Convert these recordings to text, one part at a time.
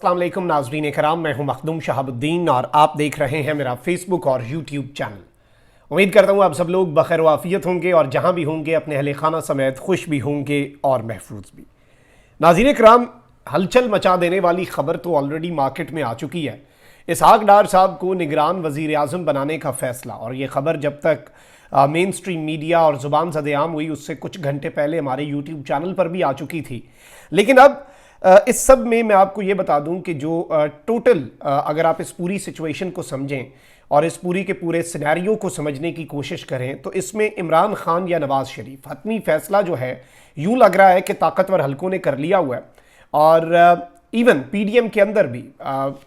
अस्सलाम वालेकुम नाज़रीन कराम, मैं हूं मखदूम शहाबुद्दीन और आप देख रहे हैं मेरा फेसबुक और यूट्यूब चैनल। उम्मीद करता हूं आप सब लोग बखैर वाफियत होंगे और जहां भी होंगे अपने अहले खाना समेत खुश भी होंगे और महफूज भी। नाज़रीन कराम, हलचल मचा देने वाली खबर तो ऑलरेडी मार्केट में आ चुकी है। इसहाक डार साहब को निगरान वज़ीर आज़म बनाने का फैसला, और ये खबर जब तक मेन स्ट्रीम मीडिया और ज़ुबान ज़द-ए-आम हुई उससे कुछ घंटे पहले हमारे यूट्यूब चैनल पर भी आ चुकी थी। लेकिन अब इस सब में मैं आपको ये बता दूं कि जो टोटल अगर आप इस पूरी सिचुएशन को समझें और इस पूरी के पूरे सिनेरियो को समझने की कोशिश करें तो इसमें इमरान खान या नवाज शरीफ, हतमी फैसला जो है यूं लग रहा है कि ताकतवर हलकों ने कर लिया हुआ है। और इवन पीडीएम के अंदर भी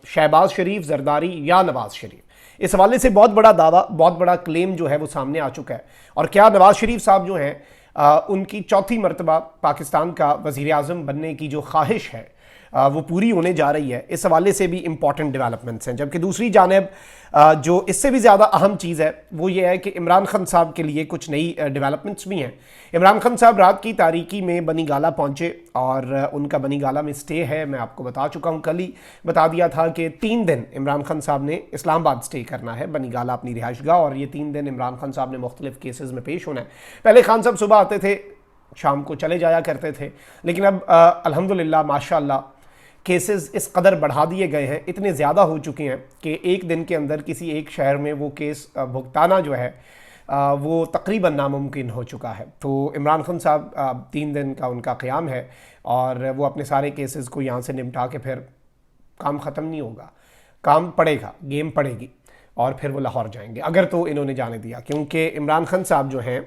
शहबाज शरीफ, जरदारी या नवाज शरीफ, इस हवाले से बहुत बड़ा दावा, बहुत बड़ा क्लेम जो है वो सामने आ चुका है। और क्या नवाज शरीफ साहब जो हैं उनकी चौथी मरतबा पाकिस्तान का वज़ीर आज़म बनने की जो ख्वाहिश है वो पूरी होने जा रही है, इस हवाले से भी इंपॉर्टेंट डेवलपमेंट्स हैं। जबकि दूसरी जानिब जो इससे भी ज़्यादा अहम चीज़ है वो ये है कि इमरान खान साहब के लिए कुछ नई डेवलपमेंट्स भी हैं। इमरान खान साहब रात की तारीकी में बनी गाला पहुँचे और उनका बनी गाला में स्टे है। मैं आपको बता चुका हूँ, कल ही बता दिया था कि 3 दिन इमरान खान साहब ने इस्लामाबाद स्टे करना है, बनी गाला अपनी रिहाइशगाह, और ये 3 दिन इमरान खान साहब ने मुख्तलिफ केसेस में पेश होना है। पहले खान साहब सुबह आते थे, शाम को चले जाया करते थे, लेकिन अब अल्हम्दुलिल्लाह माशाअल्लाह केसेस इस कदर बढ़ा दिए गए हैं, इतने ज़्यादा हो चुके हैं कि एक दिन के अंदर किसी एक शहर में वो केस भुगताना जो है वो तकरीबन नामुमकिन हो चुका है। तो इमरान खान साहब 3 दिन का उनका क़याम है और वो अपने सारे केसेस को यहाँ से निपटा के फिर काम ख़त्म नहीं होगा, काम पड़ेगा, गेम पड़ेगी और फिर वो लाहौर जाएंगे, अगर तो इन्होंने जाने दिया। क्योंकि इमरान खान साहब जो हैं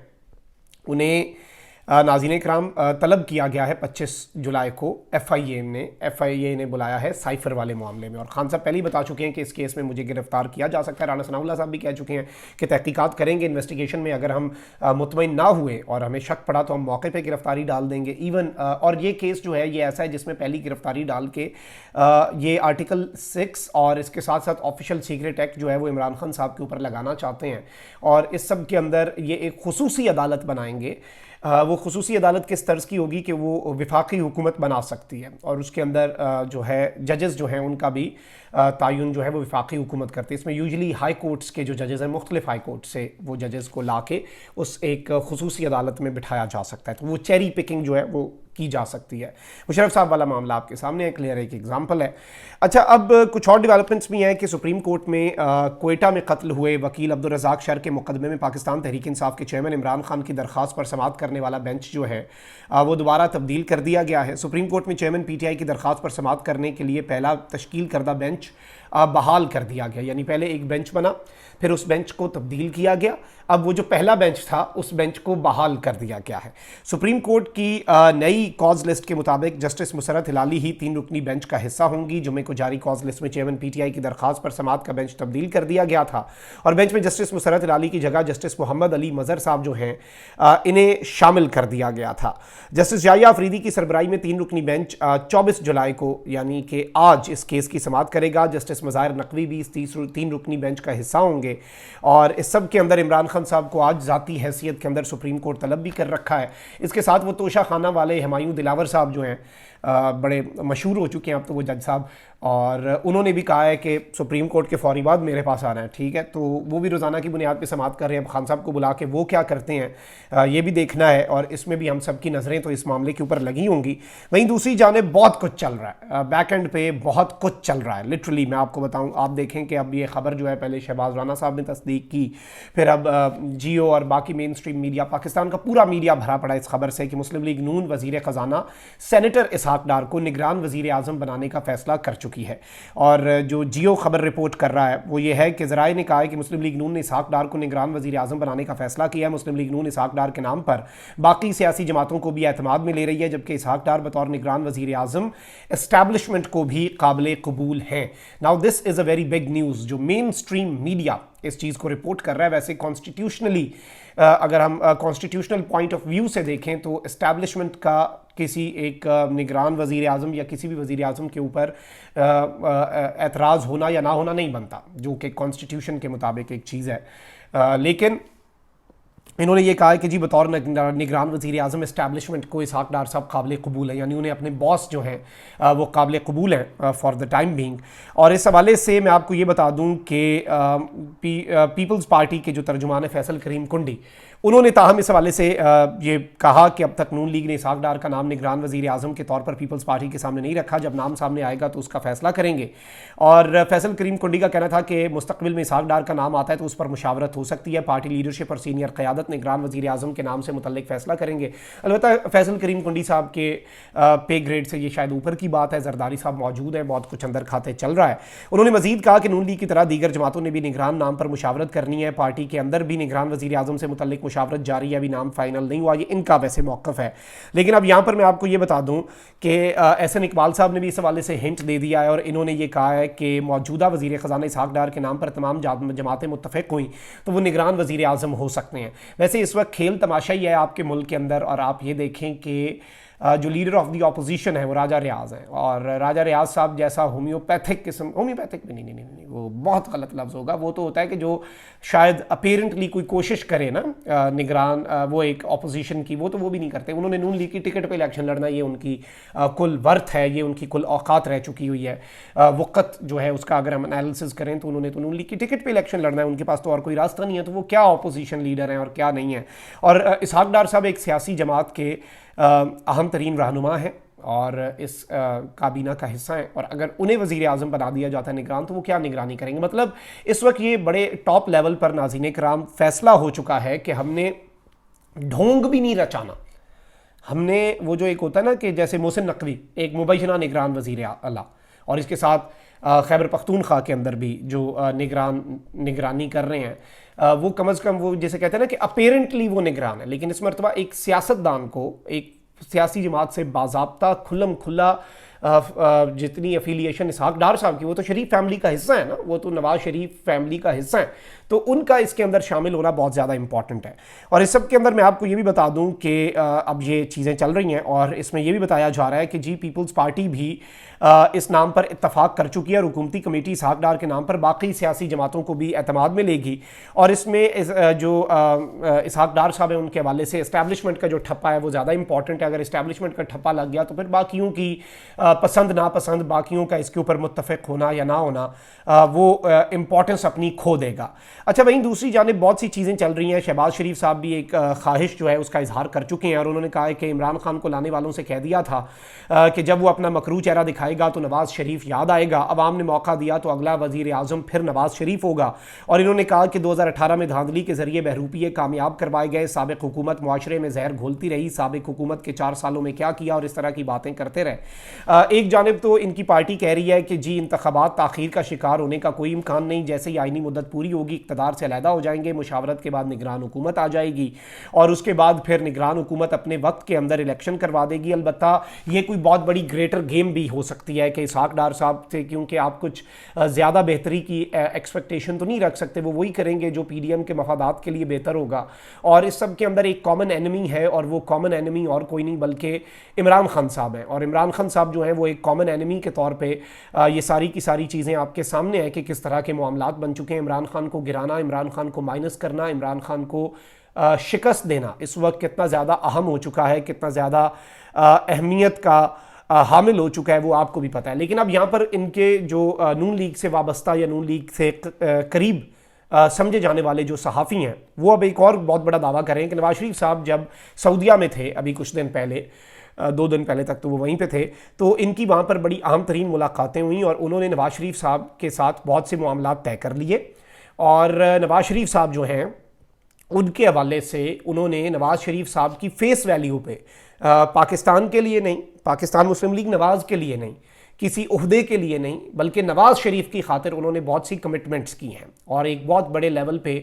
उन्हें नाज़रीन कराम तलब किया गया है 25 जुलाई को। एफआईए ने बुलाया है साइफर वाले मामले में, और खान साहब पहले ही बता चुके हैं कि इस केस में मुझे गिरफ्तार किया जा सकता है। राना सनाउल्लाह साहब भी कह चुके हैं कि तहकीकात करेंगे, इन्वेस्टिगेशन में अगर हम मुतमईन ना हुए और हमें शक पड़ा तो हम मौके पर गिरफ्तारी डाल देंगे। इवन और ये केस जो है ये ऐसा है जिसमें पहली गिरफ्तारी डाल के ये आर्टिकल 6 और इसके साथ साथ ऑफिशियल सीक्रेट एक्ट जो है वो इमरान खान साहब के ऊपर लगाना चाहते हैं। और इस सब के अंदर ये एक खुसूसी अदालत बनाएंगे। वो खुसूसी अदालत किस तर्ज की होगी कि वो विफाकी हुकूमत बना सकती है और उसके अंदर जो है जजेस जो हैं उनका भी तायुन जो है वो विफाकी हुकूमत करती है। इसमें यूजली हाई कोर्ट्स के जो जजेस हैं, मुख्तलिफ हाई कोर्ट से वो जजेस को ला के उस एक खुसूसी अदालत में बिठाया जा सकता है। तो वो चेरी पिकिंग जो है वो की जा सकती है। मुशर्रफ साहब वाला मामला आपके सामने है, क्लियर एक एग्जाम्पल है। अच्छा, अब कुछ और डेवलपमेंट्स भी हैं कि सुप्रीम कोर्ट में कोयटा में कत्ल हुए वकील अब्दुल रज़ाक शर के मुकदमे में पाकिस्तान तहरीक इंसाफ के चेयरमैन इमरान खान की दरख्वास्त पर समाअत करने वाला बेंच जो है वो दोबारा तब्दील कर दिया गया है। सुप्रीम कोर्ट में चेयरमैन पीटीआई की दरख्वास्त पर समाअत करने के लिए पहला तश्कील करदा बेंच बहाल कर दिया गया। यानी पहले एक बेंच बना, फिर उस बेंच को तब्दील किया गया, अब वो जो पहला बेंच था उस बेंच को बहाल कर दिया गया है। सुप्रीम कोर्ट की नई कॉज लिस्ट के मुताबिक जस्टिस मुसरत हिलाली ही 3 रुकनी बेंच का हिस्सा होंगी। जुमे को जारी कॉज लिस्ट में चेयरमैन पीटीआई की दरख्वास्त पर समाअत का बेंच तब्दील कर दिया गया था और बेंच में जस्टिस मुसरत हिलाली की जगह जस्टिस मोहम्मद अली मजहर साहब जो हैं इन्हें शामिल कर दिया गया था। जस्टिस याहिया अफरीदी की सरबराही में 3 रुकनी बेंच 24 जुलाई को यानी कि आज इस केस की समाअत करेगा। जस्टिस मज़ाहिर नकवी भी इस 3 रुकनी बेंच का हिस्सा होंगे और इस सब के अंदर इमरान खान साहब को आज ज़ाती हैसियत के अंदर सुप्रीम कोर्ट तलब भी कर रखा है। इसके साथ वो तोशा खाना वाले हुमायूं दिलावर साहब जो हैं बड़े मशहूर हो चुके हैं अब तो वो जज साहब, और उन्होंने भी कहा है कि सुप्रीम कोर्ट के फौरी बाद मेरे पास आना है। ठीक है, तो वो भी रोज़ाना की बुनियाद पे समाअत कर रहे हैं। अब खान साहब को बुला के वो क्या करते हैं ये भी देखना है और इसमें भी हम सब की नज़रें तो इस मामले के ऊपर लगी होंगी। वहीं दूसरी जानिब बहुत कुछ चल रहा है, बैक एंड पे बहुत कुछ चल रहा है। लिटरली मैं आपको बताऊँ, आप देखें कि अब ये खबर जो है पहले शहबाज राना साहब ने तस्दीक की, फिर अब जियो और बाकी मेन स्ट्रीम मीडिया, पाकिस्तान का पूरा मीडिया भरा पड़ा इस खबर से कि मुस्लिम लीग नून वज़ीर ख़जाना सेनेटर इसहाक डार को निगरान वज़ीर आज़म बनाने का फैसला कर चुकी है। और जो जियो खबर रिपोर्ट कर रहा है वो ये है कि ज़राए ने कहा है कि मुस्लिम लीग नून ने इसहाक डार को निगरान वज़ीर आज़म बनाने का फैसला किया है। मुस्लिम लीग नून इसहाक डार के नाम पर बाकी सियासी जमातों को भी एतमाद में ले रही है, जबकि इसहाक डार बतौर निगरान वज़ीर आज़म एस्टैब्लिशमेंट को भी काबिल कबूल है। Now this is a very big news जो मेन स्ट्रीम मीडिया इस चीज़ को रिपोर्ट कर रहा है। वैसे कॉन्स्टिट्यूशनली अगर हम कॉन्स्टिट्यूशनल पॉइंट ऑफ व्यू से देखें तो इस्टेब्लिशमेंट का किसी एक निगरान वज़ीर आज़म या किसी भी वज़ीर आज़म के ऊपर एतराज़ होना या ना होना नहीं बनता, जो कि कॉन्स्टिट्यूशन के मुताबिक एक चीज़ है। लेकिन इन्होंने ये कहा है कि जी बतौर निगरान वज़ीर आज़म इस्टेब्लिशमेंट को इसहाक डार साहब काबिल कबूल है, यानी उन्हें अपने बॉस जो हैं वो काबिल कबूल हैं फॉर द टाइम बीइंग। और इस हवाले से मैं आपको ये बता दूं कि पीपल्स पार्टी के जो तर्जुमान है फैसल करीम कुंडी, उन्होंने ताहम इस हवाले से ये कहा कि अब तक नून लीग ने इसहाक डार का नाम निगरान वज़ीर आज़म के तौर पर पीपल्स पार्टी के सामने नहीं रखा, जब नाम सामने आएगा तो उसका फैसला करेंगे। और फैसल करीम कुंडी का कहना था कि मुस्तकबिल में इसहाक डार का नाम आता है तो उस पर मुशावरत हो सकती है, पार्टी लीडरशिप और सीनियर क़यादत निगरान वज़ीर आज़म के नाम से मुतल्लिक फैसला करेंगे। अलबत्ता फैसल करीम कुंडी साहब के पे ग्रेड से ये शायद ऊपर की बात है, जरदारी साहब मौजूद हैं, बहुत कुछ अंदर खाते चल रहा है। उन्होंने मजीद कहा कि नून लीग की तरह दीगर जमातों ने भी निगरान नाम पर मुशावरत करनी है, पार्टी के अंदर भी निगरान वज़ीर आज़म से मुतल्लिक मुशावरत जारी है, अभी नाम फाइनल नहीं हुआ, ये इनका वैसे मौक़िफ़ है। लेकिन अब यहाँ पर मैं आपको ये बता दूँ कि एहसन इकबाल साहब ने भी इस हवाले से हिंट दे दिया है और इन्होंने ये कहा है कि मौजूदा वज़ीर ख़जाना इसहाक डार के नाम पर तमाम जमातें मुत्तफ़िक़ हुई तो वो निगरान वज़ीर आज़म हो सकते हैं। वैसे इस वक्त खेल तमाशा ही है आपके मुल्क के अंदर, और आप ये देखें कि जो लीडर ऑफ द ऑपोजिशन है वो राजा रियाज है, और राजा रियाज साहब जैसा होम्योपैथिक किस्म, होम्योपैथिक भी नहीं, वो बहुत गलत लफ्ज़ होगा, वो तो होता है कि जो शायद अपेरेंटली कोई कोशिश करे ना निगरान वो एक ऑपोजिशन की, वो भी नहीं करते। उन्होंने नून लीग की टिकट पे इलेक्शन लड़ना, ये उनकी कुल वर्थ है, ये उनकी कुल औकात रह चुकी हुई है। वक़्त जो है उसका अगर हम एनालिसिस करें तो उन्होंने तो नून लीग की टिकट पे इलेक्शन लड़ना है, उनके पास तो और कोई रास्ता नहीं है, तो वो क्या ऑपोजिशन लीडर हैं और क्या नहीं है। और इसहाक डार साहब एक सियासी जमात के अहम तरीन रहनुमा है और इस काबीना का हिस्सा है, और अगर उन्हें वज़ीर आज़म बना दिया जाता है निगरान, तो वो क्या निगरानी करेंगे। मतलब इस वक्त ये बड़े टॉप लेवल पर नाज़रीन कराम फैसला हो चुका है कि हमने ढोंग भी नहीं रचाना, हमने वो जो एक होता है ना कि जैसे मोहसिन नकवी एक मुबैना निगरान वज़ीर आला, और इसके साथ खैबर पख्तूनख्वा के अंदर भी जो निगरानी कर रहे हैं वो कम अज़ कम वो जैसे कहते हैं ना कि अपेरेंटली वो निगरान है, लेकिन इस मरतबा एक सियासतदान को एक सियासी जमात से बाज़ाब्ता खुल्लम खुल्ला जितनी अफिलिएशन इसहाक डार साहब की, वो तो शरीफ फैमिली का हिस्सा है ना, वो तो नवाज शरीफ फैमिली का हिस्सा है, तो उनका इसके अंदर शामिल होना बहुत ज़्यादा इंपॉर्टेंट है। और इस सब के अंदर मैं आपको ये भी बता दूं कि अब ये चीज़ें चल रही हैं और इसमें यह भी बताया जा रहा है कि जी पीपल्स पार्टी भी इस नाम पर इत्तफाक कर चुकी है, और हुकूमती कमेटी इसहाक डार के नाम पर बाकी सियासी जमातों को भी एतमाद में लेगी। और इसमें जो इसहाक डार साहब हैं उनके हवाले से इस्टेब्लिशमेंट का जो ठप्पा है वो ज़्यादा इंपॉर्टेंट है। अगर इस्टेब्लिशमेंट का ठप्पा लग गया तो फिर बाकियों की पसंद नापसंद, बाकियों का इसके ऊपर मुत्तफ़िक होना या ना होना वो इम्पॉर्टेंस अपनी खो देगा। अच्छा, वहीं दूसरी जानिब बहुत सी चीज़ें चल रही हैं। शहबाज शरीफ साहब भी एक ख्वाहिश जो है उसका इजहार कर चुके हैं, और उन्होंने कहा है कि इमरान खान को लाने वालों से कह दिया था कि जब वो अपना मकरू चेहरा दिखाएगा तो नवाज शरीफ याद आएगा, अवाम ने मौका दिया तो अगला वज़ीर आज़म फिर नवाज शरीफ होगा। और इन्होंने कहा कि 2018 में धांधली के जरिए बहरूपिये कामयाब करवाए गए, साबिक़ हुकूमत मुआशरे में जहर घोलती रही, साबिक़ हुकूमत के 4 सालों में क्या किया, और इस तरह की बातें करते रहे। एक जानिब तो इनकी पार्टी कह रही है कि जी इंतखाबात ताख़ीर का शिकार होने का कोई इम्कान नहीं, जैसे ही आइनी मुद्दत पूरी होगी इक़्तिदार से अलहदा हो जाएंगे, मुशावरत के बाद निगरान हुकूमत आ जाएगी और उसके बाद फिर निगरान हुकूमत अपने वक्त के अंदर इलेक्शन करवा देगी। अलबत्ता ये कोई बहुत बड़ी ग्रेटर गेम भी हो सकती है कि इसहाक डार साहब से, क्योंकि आप कुछ ज़्यादा बेहतरी की एक्सपेक्टेशन तो नहीं रख सकते, वो वही करेंगे जो PDM के मफादात के लिए बेहतर होगा। और इस सब के अंदर एक कॉमन एनिमी है, और वो कॉमन एनिमी और कोई नहीं बल्कि इमरान खान साहब हैं। और इमरान खान साहब जो हैं वो एक कॉमन एनिमी के तौर पे ये सारी की सारी चीज़ें आपके सामने हैं कि किस तरह के मामलात बन चुके हैं। इमरान खान को गिराना, इमरान खान को माइनस करना, इमरान खान को शिकस्त देना इस वक्त कितना ज़्यादा अहम हो चुका है, कितना ज़्यादा अहमियत का हामिल हो चुका है, वो आपको भी पता है। लेकिन अब यहाँ पर इनके जो नून लीग से वाबस्ता या नून लीग से करीब समझे जाने वाले जो सहाफ़ी हैं वो अब एक और बहुत बड़ा दावा कर रहे हैं कि नवाज शरीफ साहब जब सऊदीया में थे अभी कुछ दिन पहले, 2 दिन पहले तक तो वो वहीं पे थे, तो इनकी वहाँ पर बड़ी अहम तरीन मुलाकातें हुई और उन्होंने नवाज शरीफ साहब के साथ बहुत से मामलात तय कर लिए। और नवाज शरीफ साहब जो हैं उनके हवाले से उन्होंने नवाज शरीफ साहब की फेस वैल्यू पे पाकिस्तान के लिए नहीं, पाकिस्तान मुस्लिम लीग नवाज के लिए नहीं, किसी उहदे के लिए नहीं, बल्कि नवाज शरीफ की खातिर उन्होंने बहुत सी कमिटमेंट्स की हैं और एक बहुत बड़े लेवल पे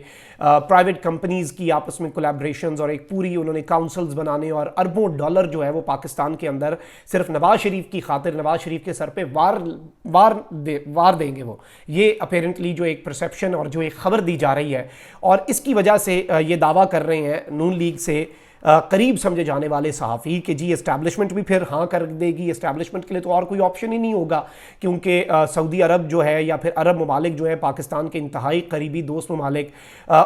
प्राइवेट कंपनीज़ की आपस में कोलैबोरेशंस और एक पूरी उन्होंने काउंसिल्स बनाने और अरबों डॉलर जो है वो पाकिस्तान के अंदर सिर्फ नवाज शरीफ की खातिर, नवाज शरीफ के सर पे वार देंगे वो। ये अपेरेंटली जो एक परसेप्शन और जो एक खबर दी जा रही है, और इसकी वजह से ये दावा कर रहे हैं नून लीग से करीब समझे जाने वाले सहाफ़ी कि जी इस्टेब्लिशमेंट भी फिर हाँ कर देगी, इस्टेब्लिशमेंट के लिए तो और कोई ऑप्शन ही नहीं होगा, क्योंकि सऊदी अरब जो है या फिर अरब ममालिक जो है पाकिस्तान के इंतहाई करीबी दोस्त ममालिक,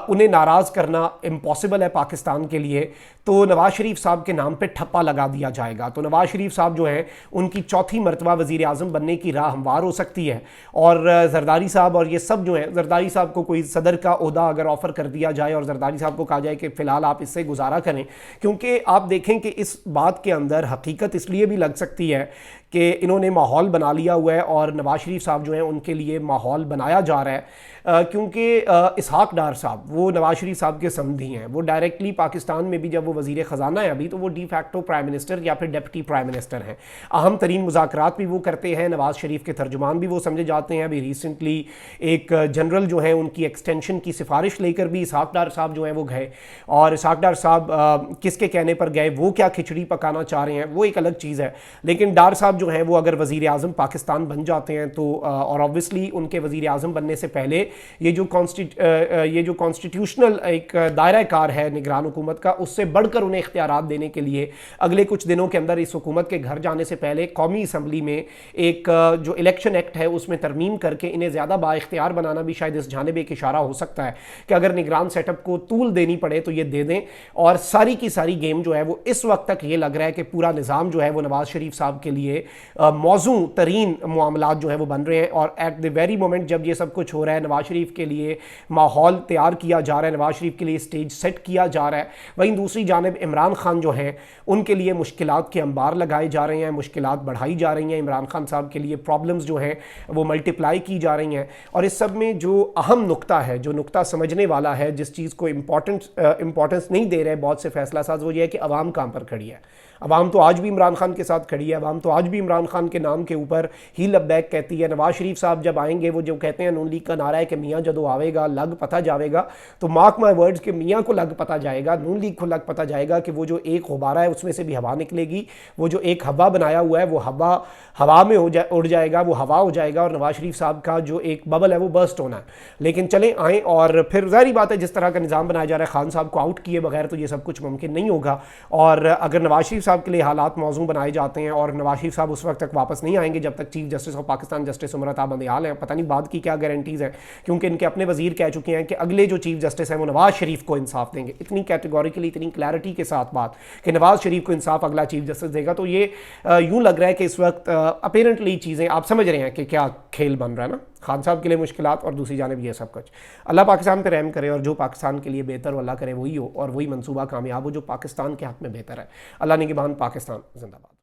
उन्हें नाराज़ करना इम्पॉसिबल है पाकिस्तान के लिए। तो नवाज़ शरीफ साहब के नाम पे ठप्पा लगा दिया जाएगा, तो नवाज़ शरीफ साहब जो हैं उनकी चौथी मरतबा वज़ीर आज़म बनने की राह हमवार हो सकती है। और जरदारी साहब और ये सब जो हैं, जरदारी साहब को कोई सदर का ओहदा अगर ऑफ़र कर दिया जाए और जरदारी साहब को कहा जाए कि फ़िलहाल आप इससे गुजारा करें, क्योंकि आप देखें कि इस बात के अंदर हकीकत इसलिए भी लग सकती है कि इन्होंने माहौल बना लिया हुआ है और नवाज़ शरीफ साहब जो हैं उनके लिए माहौल बनाया जा रहा है, क्योंकि इसहाक डार साहब वो नवाज़ शरीफ साहब के समधी हैं। वो डायरेक्टली पाकिस्तान में भी जब वो वज़ीर ख़जाना है अभी, तो वो डी फैक्टो प्राइम मिनिस्टर या फिर डिप्टी प्राइम मिनिस्टर हैं। अहम तरीन मुज़ाकरात भी वो करते हैं, नवाज़ शरीफ के तर्जुमान भी वो समझे जाते हैं। अभी रिसेंटली एक जनरल जो है उनकी एक्सटेंशन की सिफारिश लेकर भी इसहाक डार साहब जो हैं वो गए, और इसहाक डार साहब किसके कहने पर गए, वो क्या खिचड़ी पकाना चाह रहे हैं वो एक अलग चीज़ है। लेकिन डार साहब जो हैं वो अगर वज़ीर आज़म पाकिस्तान बन जाते हैं तो और ऑब्वियसली उनके वज़ीर आज़म बनने से पहले ये जो कॉन्स्टिट्यूशनल एक दायरा कार है निगरान हुकूमत का, उससे बढ़कर उन्हें इख्तियारात देने के लिए अगले कुछ दिनों के अंदर इस हुकूमत के घर जाने से पहले कौमी असम्बली में एक जो इलेक्शन एक्ट है उसमें तरमीम करके इन्हें ज़्यादा बाइख्तियार बनाना भी शायद इस जानिब एक इशारा हो सकता है कि अगर निगरान सेटअप को तूल देनी पड़े तो ये दे दें। और सारी की सारी गेम जो है वो इस वक्त तक ये लग रहा है कि पूरा निज़ाम जो है वो नवाज़ शरीफ साहब के लिए मौजू तरीन मामलात जो है वो बन रहे हैं। और एट द वेरी मोमेंट जब ये सब कुछ हो रहा है, नवाज़ शरीफ के लिए माहौल तैयार किया जा रहा है, नवाज़ शरीफ के लिए स्टेज सेट किया जा रहा है, वहीं दूसरी जानिब इमरान खान जो हैं उनके लिए मुश्किलात के अंबार लगाए जा रहे हैं, मुश्किलात बढ़ाई जा रही हैं। इमरान खान साहब के लिए प्रॉब्लम्स जो हैं वो मल्टीप्लाई की जा रही हैं। और इस सब में जो अहम नुक्ता है, जो नुक्ता समझने वाला है, जिस चीज़ को इंपॉर्टेंस नहीं दे रहे बहुत से फैसला साज, वो ये है कि अवाम कहाँ पर खड़ी है। अवाम तो आज भी इमरान खान के साथ खड़ी है, अवाम तो आज भी इमरान खान के नाम के ऊपर ही लब्बैक कहती है। नवाज़ शरीफ साहब जब आएंगे, वो जो कहते हैं नून लीग का नारा है कि मियाँ जदों आवेगा लग पता जाएगा, तो मार्क माई वर्ड्स के मियाँ को लग पता जाएगा, नून लीग को लग पता जाएगा कि वो जो एक गुब्बारा है उसमें से भी हवा निकलेगी, वो जो एक हवा बनाया हुआ है वो हवा में उड़ जाएगा, वो हवा हो जाएगा, और नवाज़ शरीफ साहब का जो एक बबल है वो बर्स्ट होना है। लेकिन चलें आएँ, और फिर ज़ाहिर बात है जिस तरह का निज़ाम बनाया जा रहा है, खान साहब को आउट किए बगैर तो ये सब कुछ मुमकिन नहीं होगा। और अगर नवाज़ शरीफ साहब के लिए हालात मौजू बनाए जाते हैं और नवाज़ शरीफ साहब उस वक्त तक वापस नहीं आएंगे जब तक chief justice of Pakistan justice Umar Ata Bandial हैं, पता नहीं बाद की क्या गारंटीज़ है, क्योंकि इनके अपने वजीर कह चुके हैं कि अगले जो चीफ जस्टिस हैं वो नवाज़ शरीफ को इंसाफ देंगे। इतनी कैटेगोरिकली, इतनी क्लैरिटी के साथ बात कि नवाज़ शरीफ को इंसाफ अगला चीफ जस्टिस देगा। तो ये यूँ लग रहा है कि इस वक्त अपेरेंटली चीज़ें आप समझ रहे हैं कि क्या खेल बन रहा है ना, खान साहब के लिए मुश्किलात और दूसरी जानिब ये सब कुछ। अल्लाह पाकिस्तान पे रहम करे, और जो पाकिस्तान के लिए बेहतर हो अल्लाह करे वही हो, और वही मंसूबा कामयाब हो जो पाकिस्तान के हक़ में बेहतर है। अल्लाह निगहबान, पाकिस्तान जिंदाबाद।